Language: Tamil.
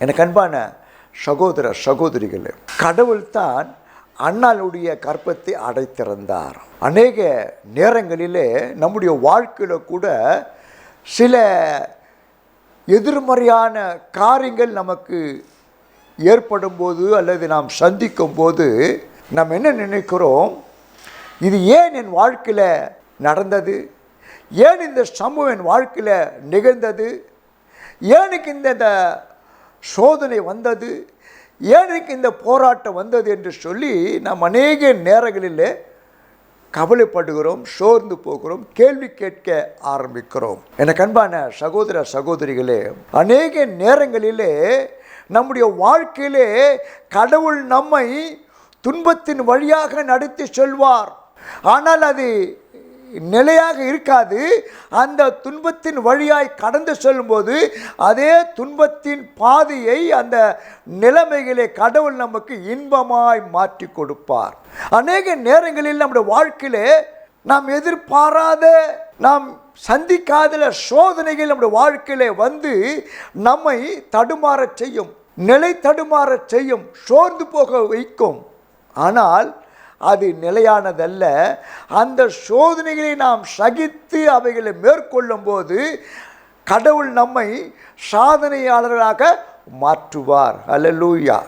எனக்கு அன்பான சகோதர சகோதரிகளே, கடவுள் தான் அன்னாளுடைய கர்ப்பத்தை அடைத்திருந்தார். அநேக நேரங்களிலே நம்முடைய வாழ்க்கையில் கூட சில எதிர்மறையான காரியங்கள் நமக்கு ஏற்படும் போது அல்லது நாம் சந்திக்கும் போது நாம் என்ன நினைக்கிறோம், இது ஏன் என் வாழ்க்கையில் நடந்தது, ஏன் இந்த சம்பவம் என் வாழ்க்கையில் நிகழ்ந்தது, ஏனுக்கு இந்த சோதனை வந்தது, ஏனுக்கு இந்த போராட்டம் வந்தது என்று சொல்லி நாம் அநேக நேரங்களில் கவலைப்படுகிறோம், சோர்ந்து போகிறோம், கேள்வி கேட்க ஆரம்பிக்கிறோம். எனக்கு அன்பான சகோதர சகோதரிகளே, அநேக நேரங்களிலே நம்முடைய வாழ்க்கையிலே கடவுள் நம்மை துன்பத்தின் வழியாக நடத்தி செல்வார். ஆனால் அது நிலையாக இருக்காது. அந்த துன்பத்தின் வழியாய் கடந்து செல்லும்போது அதே துன்பத்தின் பாதையை அந்த நிலைமைகளை கடவுள் நமக்கு இன்பமாய் மாற்றி கொடுப்பார். அநேக நேரங்களில் நம்முடைய வாழ்க்கையிலே நாம் எதிர்பாராத, நாம் சந்திக்காத சோதனைகள் நம்முடைய வாழ்க்கையிலே வந்து நம்மை தடுமாற செய்யும், நிலை தடுமாற செய்யும், சோர்ந்து போக வைக்கும். ஆனால் அது நிலையானதல்ல. அந்த சோதனைகளை நாம் சகித்து அவைகளை மேற்கொள்ளும் போது கடவுள் நம்மை சாதனையாளர்களாக மாற்றுவார். அல்லேலூயா.